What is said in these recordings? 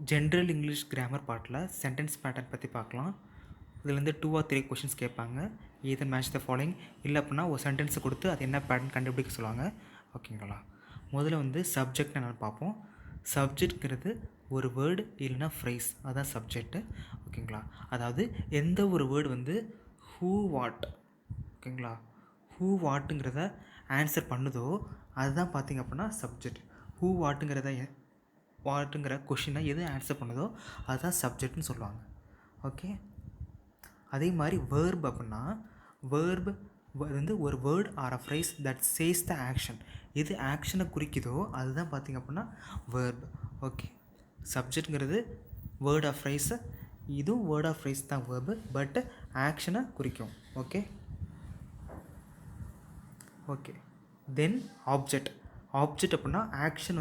General English grammar பார்ட்டில் sentence pattern பற்றி பார்க்கலாம். இதுலேருந்து 2 or 3 கொஷின்ஸ் கேட்பாங்க. either மேட்ச் த ஃபாலோயிங், இல்லை அப்படின்னா ஒரு சென்டென்ஸை கொடுத்து அது என்ன பேட்டர்ன் கண்டுபிடிக்க சொல்லுவாங்க. ஓகேங்களா? முதல்ல சப்ஜெக்ட் என்னென்னு பார்ப்போம். சப்ஜெக்ட்ங்கிறது ஒரு வேர்டு இல்லைன்னா ஃப்ரேஸ், அதுதான் சப்ஜெக்ட்டு. ஓகேங்களா? அதாவது எந்த ஒரு வேர்டு ஹூ வாட், ஓகேங்களா, ஹூ வாட்டுங்கிறத ஆன்சர் பண்ணுதோ அதுதான் பார்த்திங்க அப்படின்னா சப்ஜெக்ட். ஹூ வாட்டுங்கிற கொஷினை எது ஆன்சர் பண்ணுதோ அதுதான் சப்ஜெக்ட்னு சொல்லுவாங்க. ஓகே, அதே மாதிரி வேர்ப் அப்படின்னா வேர்ப் ஒரு word or a phrase that says the action. எது ஆக்ஷனை குறிக்குதோ அதுதான் பார்த்திங்க அப்படின்னா வேர்ப். ஓகே, சப்ஜெக்ட்ங்கிறது வேர்ட் ஆஃப் ஃப்ரேஸு, இதுவும் வேர்ட் ஆஃப் ஃப்ரேஸ் தான் வேர்பு, பட் ஆக்ஷனை குறிக்கும். ஓகே ஓகே தென் ஆப்ஜெக்ட் அப்படின்னா ஆக்ஷன்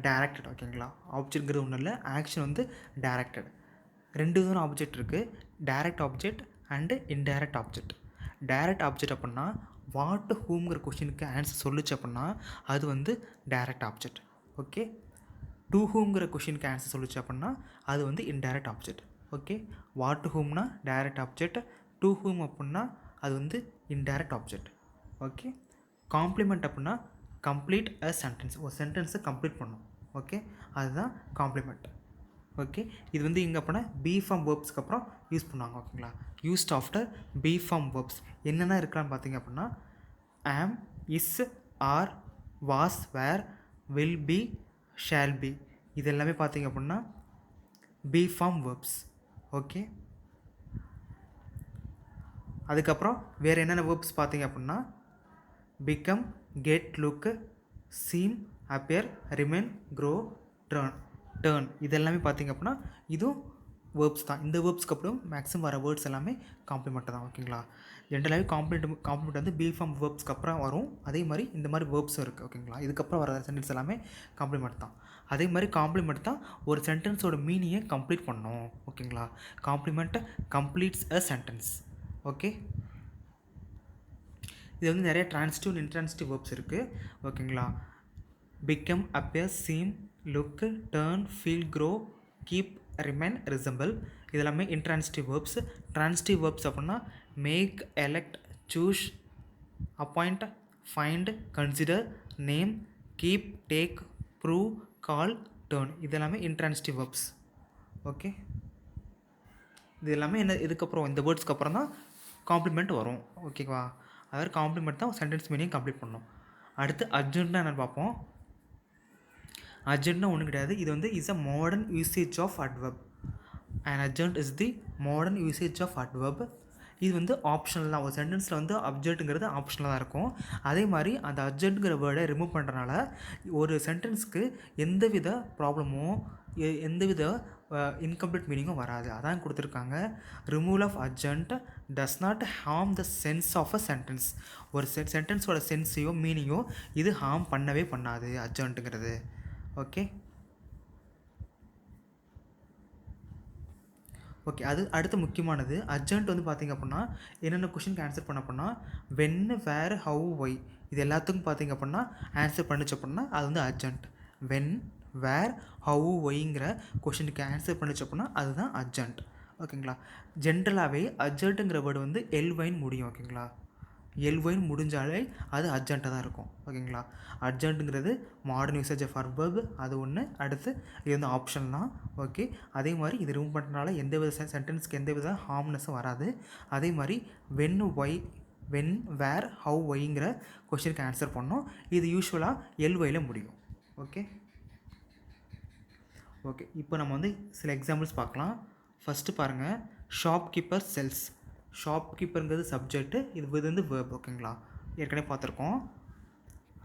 டைரக்டட். ஓகேங்களா? ஆப்ஜெக்ட்ங்கிறது ஒன்றும் இல்லை, ஆக்ஷன் டைரக்டட். ரெண்டு விதமான ஆப்ஜெக்ட் இருக்குது, direct object and indirect object. Direct object அப்படின்னா வாட் ஹூம்ங்கிற கொஷினுக்கு ஆன்சர் சொல்லிச்சு அப்படின்னா அது டைரக்ட் ஆப்ஜெக்ட். ஓகே, டு ஹூம்ங்கிற கொஷினுக்கு ஆன்சர் சொல்லிச்சு அப்படின்னா அது இன்டைரக்ட் ஆப்ஜெக்ட். ஓகே, வாட் ஹூம்னா டைரக்ட் ஆப்ஜெக்ட், டு ஹூம் அப்படின்னா அது இன்டைரக்ட் ஆப்ஜெக்ட். ஓகே, காம்ப்ளிமெண்ட் அப்படின்னா கம்ப்ளீட் அ சென்டென்ஸ், ஒரு சென்டென்ஸை கம்ப்ளீட் பண்ணும். ஓகே, அதுதான் காம்ப்ளிமெண்ட். ஓகே, இது இங்கே அப்படின்னா பி ஃபார்ம் வேர்ப்ஸ்க்கு அப்புறம் யூஸ் பண்ணுவாங்க. ஓகேங்களா? Used after be form verbs என்னென்ன இருக்கலான்னு பார்த்தீங்க அப்படின்னா am, is, are, was, were, will be, shall be, இது எல்லாமே பார்த்தீங்க அப்படின்னா பி ஃபார்ம் வேர்ப்ஸ். ஓகே, அதுக்கப்புறம் வேறு என்னென்ன வேர்ப்ஸ் பார்த்தீங்க அப்படின்னா become, get, look, seem, appear, remain, grow, turn, இதெல்லாமே பார்த்திங்க அப்படின்னா இதுவும் வேர்ப்ஸ் தான். இந்த வேர்ப்ஸ்க்கு அப்புறம் மேக்ஸிமம் வர வேர்ட்ஸ் எல்லாமே காம்ப்ளிமெண்ட் தான். ஓகேங்களா? ஜென்ரலாகவே காம்ப்ளிமெண்ட் பி ஃபார்ம் வேர்ப்ஸ்க்கு அப்புறம் வரும். அதே மாதிரி இந்த மாதிரி வேர்ப்ஸும் இருக்குது. ஓகேங்களா? இதுக்கப்புறம் வர சென்டென்ஸ் எல்லாமே காம்ப்ளிமெண்ட் தான். அதே மாதிரி காம்ப்ளிமெண்ட் தான் ஒரு சென்டென்ஸோட மீனிங்கை கம்ப்ளீட் பண்ணணும். ஓகேங்களா? Complement completes a sentence. Okay, இது நிறைய ட்ரான்சிட்டிவ் அண்ட் இன்ட்ரான்சிட்டிவ் வேர்ப்ஸ் இருக்குது. ஓகேங்களா? Become, appear, seem, look, turn, feel, grow, keep, remain, resemble, இதெல்லாமே இன்ட்ரான்சிட்டிவ் வேர்ப்ஸ். ட்ரான்சிட்டிவ் வேர்ப்ஸ் அப்படின்னா make, elect, choose, appoint, find, consider, name, keep, take, prove, call, turn, இதெல்லாமே intransitive verbs. Okay, இது எல்லாமே இதுக்கப்புறம் இந்த வேர்ட்ஸ்க்கு அப்புறம் தான் காம்ப்ளிமெண்ட் வரும். ஓகேவா? அதாவது காம்ப்ளிமெண்ட் தான் சென்டென்ஸ் மீனிங் கம்ப்ளீட் பண்ணணும். அடுத்து அர்ஜென்ட்னா என்னென்னு பார்ப்போம். அர்ஜென்ட்னா ஒன்றும் கிடையாது, இது is a modern usage of adverb. And urgent is the modern usage of adverb. இது ஆப்ஷனல் தான். ஒரு சென்டென்ஸில் அப்ஜெக்ட்டுங்கிறது ஆப்ஷனலாக தான் இருக்கும். அதே மாதிரி அந்த அர்ஜென்ட்டுங்கிற வேர்டை ரிமூவ் பண்ணுறனால ஒரு சென்டென்ஸ்க்கு எந்தவித ப்ராப்ளமும் எந்தவித இன்கம்ப்ளீட் மீனிங்கும் வராது. அதான் கொடுத்துருக்காங்க. Removal of urgent does not harm the sense of a sentence. ஒரு சென்டென்ஸோட சென்ஸையோ மீனிங்கோ இது ஹார்ம் பண்ணவே பண்ணாது அர்ஜென்ட்டுங்கிறது. ஓகே ஓகே, அது அடுத்து முக்கியமானது அர்ஜென்ட் பார்த்திங்க அப்படின்னா என்னென்ன கொஷினுக்கு ஆன்சர் பண்ண அப்படின்னா வென், வேர், ஹவு, ஒய், இது எல்லாத்துக்கும் பார்த்திங்க அப்படின்னா ஆன்சர் பண்ணிச்சு அப்படின்னா அது அர்ஜென்ட். வென், வேர், ஹவு, ஒய்ங்கிற கொஷினுக்கு ஆன்சர் பண்ணிச்சு அப்படின்னா அதுதான் அர்ஜென்ட். ஓகேங்களா? ஜென்ரலாகவே அர்ஜென்ட்டுங்கிற வேர்டு எல்ஒய்ன்னு முடியும். ஓகேங்களா? எல்ஒய்ன்னு முடிஞ்சாலே அது அர்ஜென்ட்டாக தான் இருக்கும். ஓகேங்களா? அர்ஜென்ட்டுங்கிறது மாடர்ன் யூசேஜ் ஆஃப் அட்வர்ப், அது ஒன்று. அடுத்து இது ஆப்ஷன் தான். ஓகே, அதே மாதிரி இது ரிமூவ் பண்ணுறதுனால எந்தவித சென்டென்ஸ்க்கு எந்தவித ஹார்ம்னஸும் வராது. அதே மாதிரி when, why, when, where, how, ஒய்ங்கிற கொஷனுக்கு ஆன்சர் பண்ணோம். இது யூஸ்வலாக எல்ஒயில் முடியும். ஓகே ஓகே, இப்போ நம்ம சில எக்ஸாம்பிள்ஸ் பார்க்கலாம். ஃபஸ்ட்டு பாருங்கள், ஷாப்கீப்பர் செல்ஸ். ஷாப்கீப்பருங்கிறது சப்ஜெக்ட்டு, இது வேர்ப். ஓகேங்களா? ஏற்கனவே பார்த்துருக்கோம்.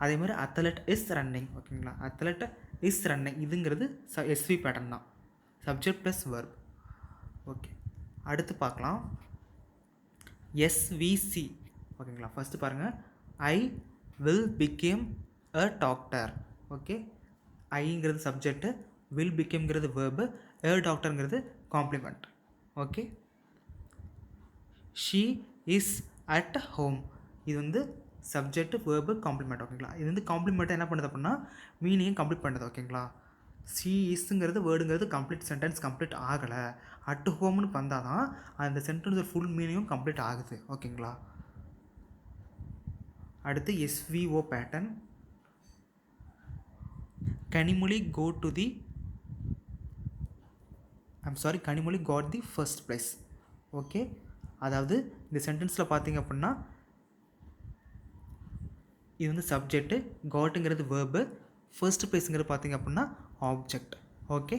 அதே மாதிரி அத்லெட் இஸ் ரன்னிங். ஓகேங்களா? அத்லெட் இஸ் ரன்னிங், இதுங்கிறது எஸ்வி பேட்டர்ன் தான், சப்ஜெக்ட் ப்ளஸ் வேர்ப். ஓகே, அடுத்து பார்க்கலாம் எஸ்விசி. ஓகேங்களா? ஃபஸ்ட்டு பாருங்கள், I will become a doctor. Okay, ஐங்கிறது சப்ஜெக்ட்டு, வில் பிகேம்ங்கிறது வேர்பு, அ டாக்டருங்கிறது complement. Okay, she is at home, இது சப்ஜெக்ட், வேர்பு, காம்ப்ளிமெண்ட். ஓகேங்களா? இது காம்ப்ளிமெண்ட்டாக என்ன பண்ணுது அப்படின்னா மீனிங்கை கம்ப்ளீட் பண்ணுது. ஓகேங்களா? ஷீ இஸ்ங்கிறது வேர்டுங்கிறது கம்ப்ளீட் சென்டென்ஸ் கம்ப்ளீட் ஆகலை. அட் ஹோம்னு வந்தால் தான் அந்த சென்டென்ஸ் ஃபுல் மீனிங்கும் கம்ப்ளீட் ஆகுது. ஓகேங்களா. அடுத்து SVO pattern. Kanimozhi go to the Kanimozhi got the first prize. Okay, அதாவது இந்த சென்டென்ஸில் பார்த்தீங்க அப்படின்னா இது வந்து சப்ஜெக்ட்டு, காட்டுங்கிறது வேர்பு, ஃபர்ஸ்ட் ப்ளேஸுங்கிறது பார்த்தீங்க அப்படின்னா ஆப்ஜெக்ட். ஓகே,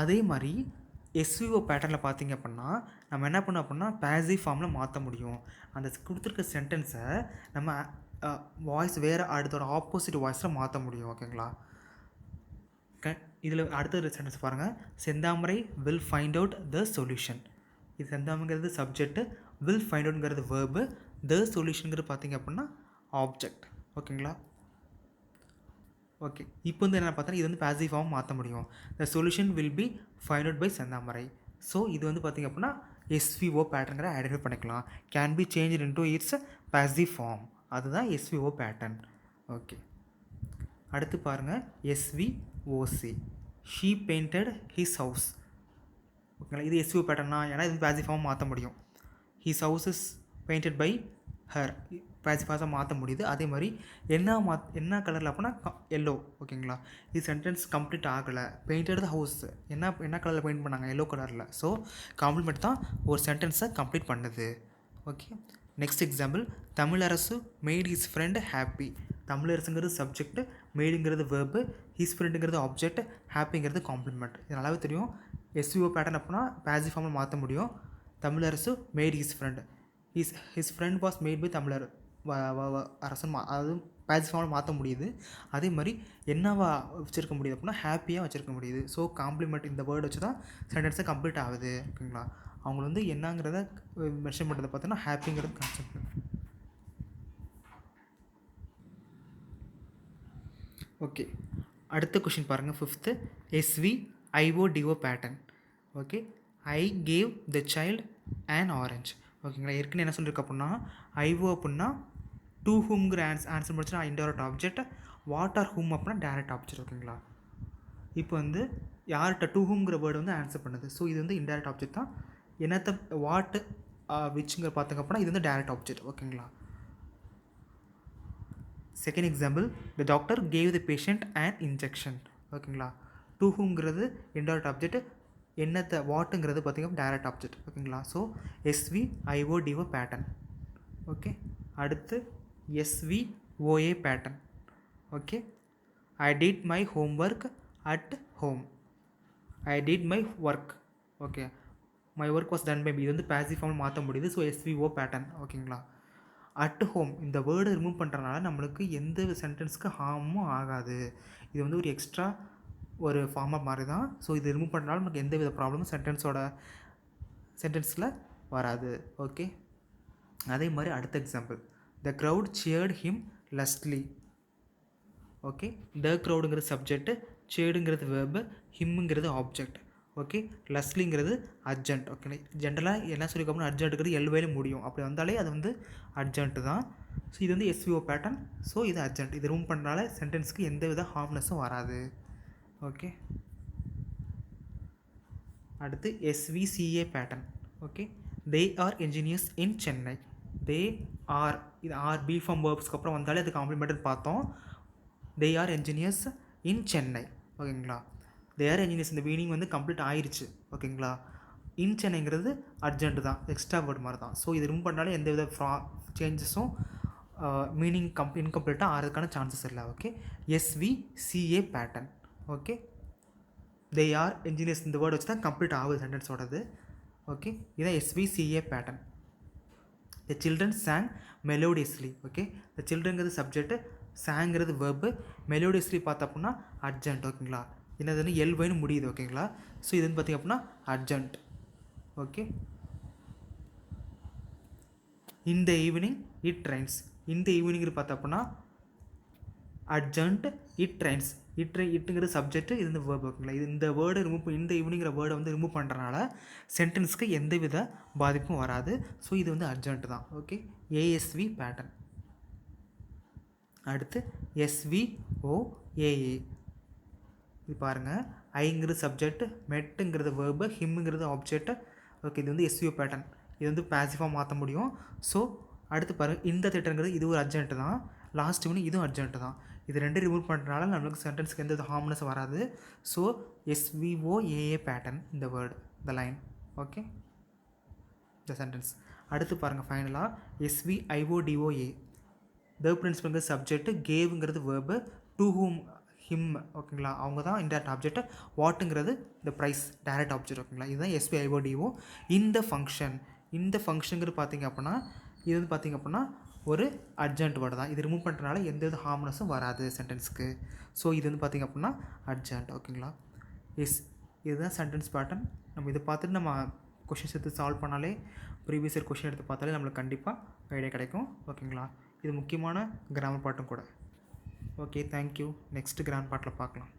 அதே மாதிரி எஸ்விஓ பேட்டர்னில் பார்த்தீங்க அப்படின்னா நம்ம என்ன பண்ணோம் அப்படின்னா பேசிவ் ஃபார்மில் மாற்ற முடியும். அந்த கொடுத்துருக்க சென்டென்ஸை நம்ம வாய்ஸ் வேறு அடுத்தோட ஆப்போசிட் வாய்ஸில் மாற்ற முடியும். ஓகேங்களா. இதில் அடுத்த சென்டென்ஸ் பாருங்கள். Senthamarai will find out the solution. இது செந்தாமரைங்கிறது சப்ஜெக்ட்டு, வில் ஃபைண்ட் அவுட்ங்கிறது வேர்பு, த சொல்யூஷனுங்கிறது பார்த்தீங்க அப்படின்னா ஆப்ஜெக்ட். ஓகேங்களா. ஓகே, இப்போ வந்து என்ன பார்த்தா இது வந்து பேசிவ் ஃபார்ம் மாற்ற முடியும். The solution will be find out by Senthamarai. So இது வந்து பார்த்திங்க அப்படின்னா எஸ்விஓ பேட்டர்னுங்கிற ஐடென்டிஃபை பண்ணிக்கலாம். Can be change into its passive form. அதுதான் எஸ்விஓ பேட்டர்ன். ஓகே, அடுத்து பாருங்கள் SVOC. She painted his house. ஓகேங்களா. இது எஸ்விஓ பேட்டர்னா, ஏன்னா இது பேசிவ் ஃபார்ம் மாற்ற முடியும். His house is painted by her, passive ஃபார்மாக மாற்ற முடியுது. அதே மாதிரி என்ன கலரில் அப்படின்னா எல்லோ. ஓகேங்களா. இது சென்டென்ஸ் கம்ப்ளீட் ஆகலை. பெயிண்டட் த ஹவுஸ் என்ன கலரில் பெயிண்ட் பண்ணாங்க, எல்லோ கலரில். ஸோ காம்ப்ளிமெண்ட் தான் ஒரு சென்டென்ஸை கம்ப்ளீட் பண்ணுது. Okay, next example. Tamilarasu made his friend happy. தமிழரசுங்கிறது சப்ஜெக்ட், மேடுங்கிறது வேர்பு, ஹிஸ் ஃப்ரெண்டுங்கிறது ஆப்ஜெக்ட், ஹாப்பிங்கிறது காம்ப்ளிமெண்ட். இது நல்லாவே தெரியும். எஸ்விஓ பேட்டர்ன் அப்படின்னா பேசிவ் ஃபார்மில் மாற்ற முடியும். Tamilarasu made his friend, his friend was made by Tamilar Arasan. அதாவது பேசிவ் ஃபார்மில் மாற்ற முடியுது. அதே மாதிரி என்னவா வச்சுருக்க முடியுது அப்படின்னா ஹாப்பியாக வச்சுருக்க முடியுது. ஸோ காம்ப்ளிமெண்ட் இந்த வேர்டு வச்சு தான் சென்டென்ஸை கம்ப்ளீட் ஆகுது. ஓகேங்களா. அவங்க வந்து என்னங்கிறத மென்ஷன் பண்ணுறதை பார்த்தோன்னா ஹாப்பிங்கிறது கான்செப்ட். ஓகே, அடுத்த கொஷின் பாருங்கள். Fifth SVIODO pattern. Okay, I gave the child and orange. ஓகேங்களா. ஏற்கனவே என்ன சொல்லியிருக்கு அப்படின்னா ஐஓ அப்படின்னா டு ஹூம்ங்கிற ஆன்சர் முடிச்சுன்னா indirect object, what are whom அப்படின்னா டைரக்ட் ஆப்ஜெக்ட். ஓகேங்களா. இப்போ வந்து யார்கிட்ட டு ஹூம்ங்கிற வேர்டு வந்து ஆன்சர் பண்ணுது. ஸோ இது வந்து இன்டைரக்ட் ஆப்ஜெக்ட் தான். என்னத்தை வாட்டு விச்சுங்கிற பார்த்தாங்க அப்படின்னா இது வந்து டைரக்ட் ஆப்ஜெக்ட். ஓகேங்களா. Second example. The doctor gave the patient and injection. ஓகேங்களா. டு ஹூம்ங்கிறது இன்டைரக்ட் ஆப்ஜெக்ட், என்னத்தை வாட்டுங்கிறது பார்த்திங்கன்னா டைரக்ட் ஆப்ஜெக்ட். ஓகேங்களா. So SVIODO pattern. ஓகே, அடுத்து SVOA pattern. Okay, I did my homework at home. I did my work. Okay, my work was done by me. இது வந்து passive form மாற்ற முடியுது. So SVO pattern. ஓகேங்களா. At home இந்த வேர்டை remove பண்ணுறதுனால நம்மளுக்கு எந்த சென்டென்ஸுக்கு ஹார்மும் ஆகாது. இது வந்து ஒரு எக்ஸ்ட்ரா ஒரு ஃபார்மாக மாதிரி தான். ஸோ இது ரிமூவ் பண்ணுறதுனால நமக்கு எந்த வித ப்ராப்ளமும் சென்டென்ஸில் வராது. ஓகே, அதே மாதிரி அடுத்த example. The crowd cheered him lustily. Okay, the க்ரௌடுங்கிறது சப்ஜெக்ட், சியர்டுங்கிறது வேர்பு, ஹிம்முங்கிறது ஆப்ஜெக்ட். ஓகே, லஸ்லிங்கிறது அர்ஜென்ட். ஓகே, ஜென்ரலாக என்ன சொல்லியிருக்கோம்னா அர்ஜென்ட்டுங்கிறது எல்வேல முடியும். அப்படி வந்தாலே அது வந்து அர்ஜென்ட்டு தான். ஸோ இது வந்து எஸ்விஓ பேட்டர்ன். ஸோ இது அர்ஜென்ட். இது ரூம் பண்ணுறனால சென்டென்ஸ்க்கு எந்த வித ஹார்ம்னஸும் வராது. ஓகே, அடுத்து SVCA pattern. Okay, they are engineers in Chennai. They are, இது ஆர் பி ஃபார்ம் வேர்ப்ஸ்க்கு அப்புறம் வந்தாலே அது காம்ப்ளிமெண்ட் பார்த்தோம். They are engineers in Chennai. ஓகேங்களா. தே ஆர் என்ஜினியர்ஸ் இந்த மீனிங் வந்து கம்ப்ளீட் ஆயிடுச்சு. ஓகேங்களா. இன் சென்னைங்கிறது அர்ஜென்ட் தான், எக்ஸ்ட்ரா வேர்டு மாதிரி தான். ஸோ இது ரிமூவ் பண்ணாலே எந்த வித சேஞ்சஸும் மீனிங் இன்கம்ப்ளீட்டாக ஆகிறதுக்கான சான்சஸ் இல்லை. Okay, SVCA pattern. Okay, they are engineers இந்த வேர்டு வச்சு தான் கம்ப்ளீட் ஆகுது சென்டென்ஸோடது. ஓகே, இதான் SVCA pattern. The children sang melodiously. Okay, the சில்ட்ரன்கிறது சப்ஜெக்ட், சாங்கிறது வேர்பு, மெலோடியஸ்லி பார்த்தோம் அப்படின்னா அர்ஜென்ட். ஓகேங்களா. என்னதுன்னு எல்வைன்னு முடியுது. ஓகேங்களா. ஸோ இது வந்து பார்த்திங்க அப்படின்னா அர்ஜென்ட். ஓகே, இந்த ஈவினிங் இட் ட்ரெயின்ஸ். இந்த ஈவினிங் பார்த்தோம் அப்படின்னா அர்ஜென்ட், இட் ட்ரெயின்ஸ். இட்டுங்கிறது சப்ஜெக்ட், இது வந்து வேர்பு. ஓகேங்களா. இது இந்த வேர்டை இந்த ஈவினிங்கிற வேர்டை வந்து ரிமூவ் பண்ணுறனால சென்டென்ஸ்க்கு எந்த வித பாதிப்பும் வராது. ஸோ இது வந்து அர்ஜென்ட் தான். Okay, ASV pattern. அடுத்து SVOAA. இது பாருங்கள், ஐங்கிறது சப்ஜெக்ட், மெட்டுங்கிறது வேர்பு, ஹிம்முங்கிறது ஆப்ஜெக்ட். ஓகே, இது வந்து SVO பேட்டர்ன். இது வந்து பேசிவாக மாற்ற முடியும். ஸோ அடுத்து பாருங்கள், இந்த திட்டங்கிறது இது ஒரு அர்ஜென்ட் தான். லாஸ்ட் ஒன்று இதுவும் அர்ஜென்ட் தான். இது ரெண்டு ரிமூவ் பண்ணுறதுனால நம்மளுக்கு சென்டென்ஸ்க்கு எந்த ஹார்ம்னஸ் வராது. ஸோ SVOAA பேட்டர்ன் இந்த வேர்டு, இந்த லைன். ஓகே, இந்த சென்டென்ஸ். அடுத்து பாருங்கள், ஃபைனலாக SVIODOA. வேர்ப் பிரின்சிபல்ங்கிறது சப்ஜெக்ட், கேவுங்கிறது வேர்பு, டு ஹூம் ஹிம். ஓகேங்களா, அவங்க தான் இன்டேரக்ட் ஆப்ஜெக்ட், வாட்டுங்கிறது இந்த ப்ரைஸ் டைரக்ட் ஆப்ஜெக்ட். ஓகேங்களா, இதுதான் SVIODO. இந்த ஃபங்க்ஷனுங்கிறது பார்த்திங்க அப்படின்னா இது வந்து பார்த்திங்க அப்படின்னா ஒரு அர்ஜென்ட் வேர்டு தான். இது ரிமூவ் பண்ணுறதுனால எந்த வித ஹார்ம்னஸும் வராது சென்டென்ஸ்க்கு. ஸோ இது வந்து பார்த்திங்க அப்படின்னா அர்ஜென்ட். ஓகேங்களா, இதுதான் சென்டென்ஸ் பேட்டர்ன். நம்ம இதை பார்த்துட்டு நம்ம கொஷின்ஸ் எடுத்து சால்வ் பண்ணாலே, ப்ரீவியஸ் இயர் கொஷின் எடுத்து பார்த்தாலே நம்மளுக்கு கண்டிப்பாக ஐடியா கிடைக்கும். ஓகேங்களா, இது முக்கியமான கிராமர் பாட்டும் கூட. Okay, thank you. நெக்ஸ்ட்டு கிராமர் பாட்டில் பார்க்கலாம்.